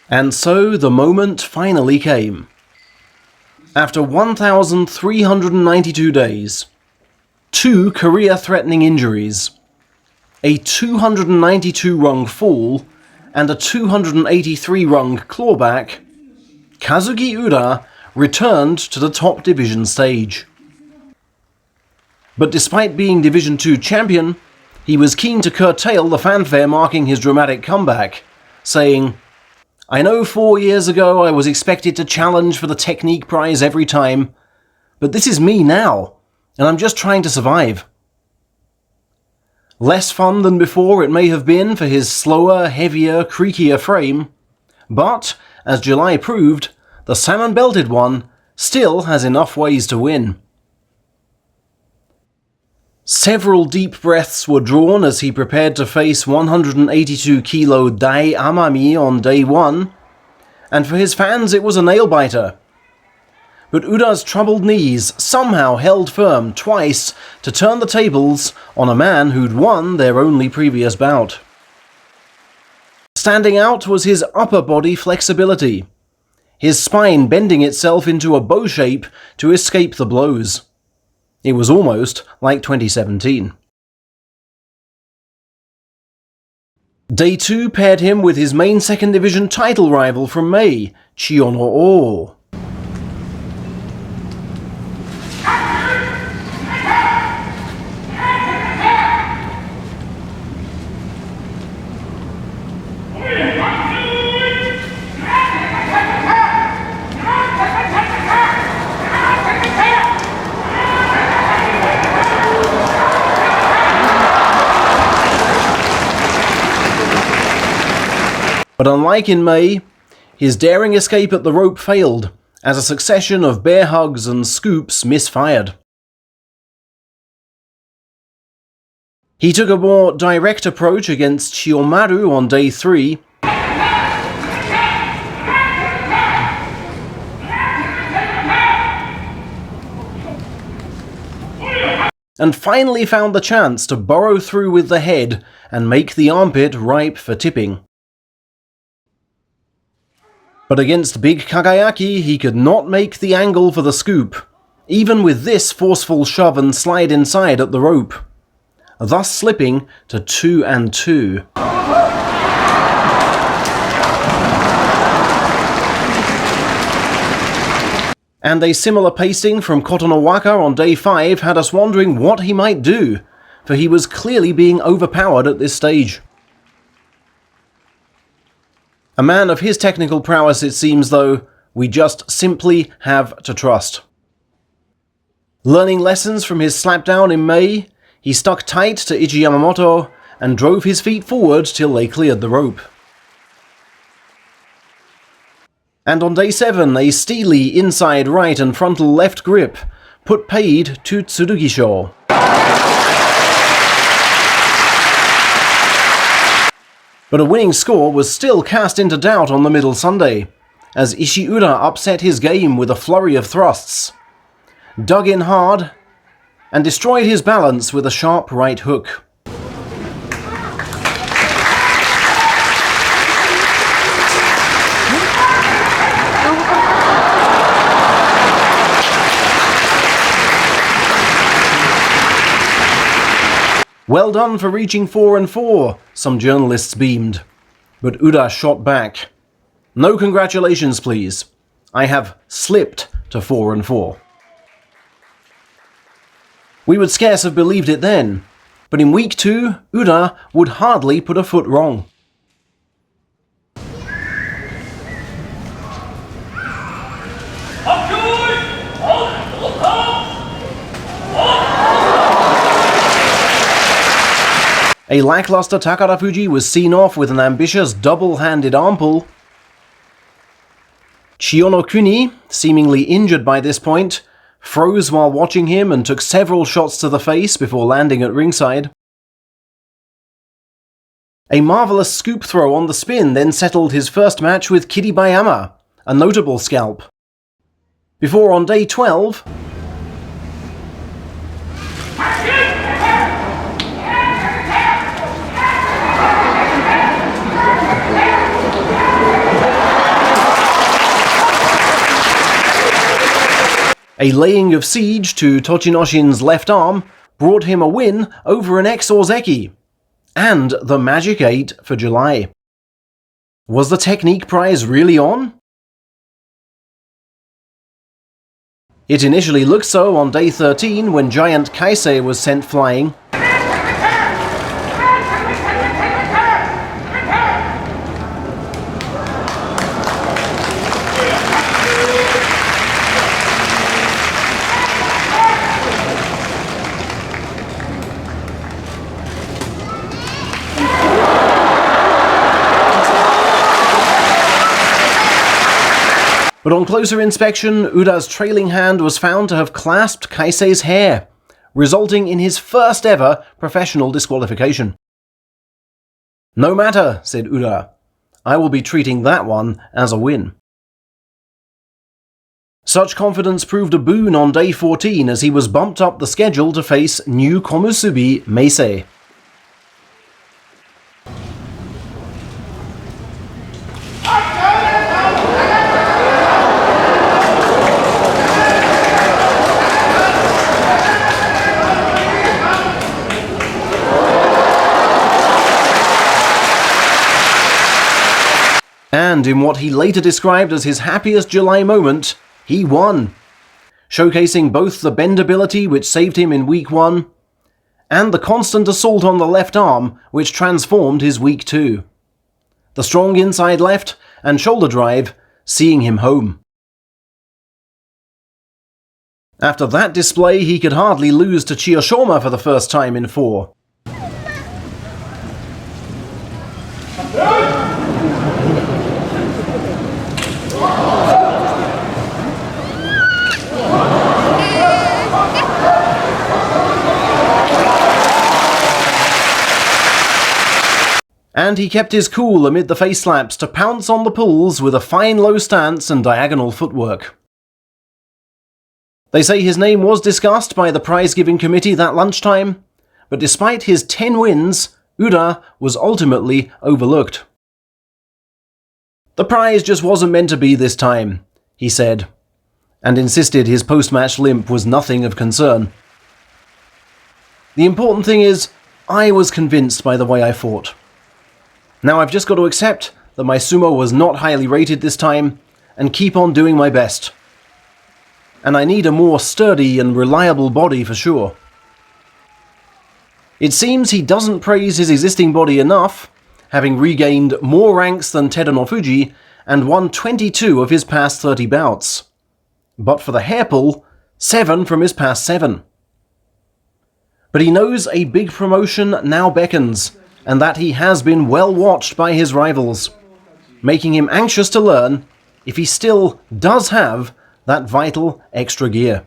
And so the moment finally came. After 1,392 days, 2 career-threatening injuries, a 292-rung fall, and a 283-rung clawback, Kazuki Uda returned to the top division stage. But despite being Division 2 champion, he was keen to curtail the fanfare marking his dramatic comeback, saying, "I know 4 years ago I was expected to challenge for the technique prize every time, but this is me now, and I'm just trying to survive." Less fun than before it may have been for his slower, heavier, creakier frame, but, as July proved, the salmon-belted one still has enough ways to win. Several deep breaths were drawn as he prepared to face 182-kilo Dai Amami on day 1, and for his fans it was a nail-biter. But Uda's troubled knees somehow held firm twice to turn the tables on a man who'd won their only previous bout. Standing out was his upper body flexibility, his spine bending itself into a bow shape to escape the blows. It was almost like 2017. Day 2 paired him with his main second division title rival from May, Chiyono Oh. But unlike in May, his daring escape at the rope failed, as a succession of bear hugs and scoops misfired. He took a more direct approach against Chiyomaru on day 3, and finally found the chance to burrow through with the head and make the armpit ripe for tipping. But against Big Kagayaki, he could not make the angle for the scoop, even with this forceful shove and slide inside at the rope, thus slipping to 2-2. And a similar pacing from Kotonowaka on day 5 had us wondering what he might do, for he was clearly being overpowered at this stage. A man of his technical prowess, it seems, though, we just simply have to trust. Learning lessons from his slapdown in May, he stuck tight to Ichi Yamamoto and drove his feet forward till they cleared the rope. And on day 7, a steely inside right and frontal left grip put paid to Tsurugisho. But a winning score was still cast into doubt on the middle Sunday, as Ishiura upset his game with a flurry of thrusts, dug in hard, and destroyed his balance with a sharp right hook. Well done for reaching 4-4, some journalists beamed. But Uda shot back. No congratulations, please. I have slipped to 4-4. We would scarce have believed it then, but in week 2, Uda would hardly put a foot wrong. A lackluster Takarafuji was seen off with an ambitious double-handed arm pull. Chiyono Kuni, seemingly injured by this point, froze while watching him and took several shots to the face before landing at ringside. A marvellous scoop throw on the spin then settled his first match with Kiribayama, a notable scalp. Before on day 12... A laying of siege to Tochinoshin's left arm brought him a win over an ex-Ozeki, and the Magic 8 for July. Was the technique prize really on? It initially looked so on day 13 when giant Kaisei was sent flying. But on closer inspection, Ura's trailing hand was found to have clasped Kaisei's hair, resulting in his first ever professional disqualification. "No matter," said Ura. "I will be treating that one as a win." Such confidence proved a boon on day 14 as he was bumped up the schedule to face new Komusubi Meisei. And in what he later described as his happiest July moment, he won, showcasing both the bendability which saved him in week 1, and the constant assault on the left arm which transformed his week 2. The strong inside left and shoulder drive seeing him home. After that display, he could hardly lose to Chiyoshima for the first time in 4. And he kept his cool amid the face slaps to pounce on the pulls with a fine low stance and diagonal footwork. They say his name was discussed by the prize-giving committee that lunchtime, but despite his 10 wins, Ura was ultimately overlooked. "The prize just wasn't meant to be this time," he said, and insisted his post-match limp was nothing of concern. "The important thing is, I was convinced by the way I fought. Now I've just got to accept that my sumo was not highly rated this time, and keep on doing my best. And I need a more sturdy and reliable body for sure." It seems he doesn't praise his existing body enough, having regained more ranks than Terunofuji and won 22 of his past 30 bouts. But for the hair pull, 7 from his past 7. But he knows a big promotion now beckons, and that he has been well watched by his rivals, making him anxious to learn if he still does have that vital extra gear.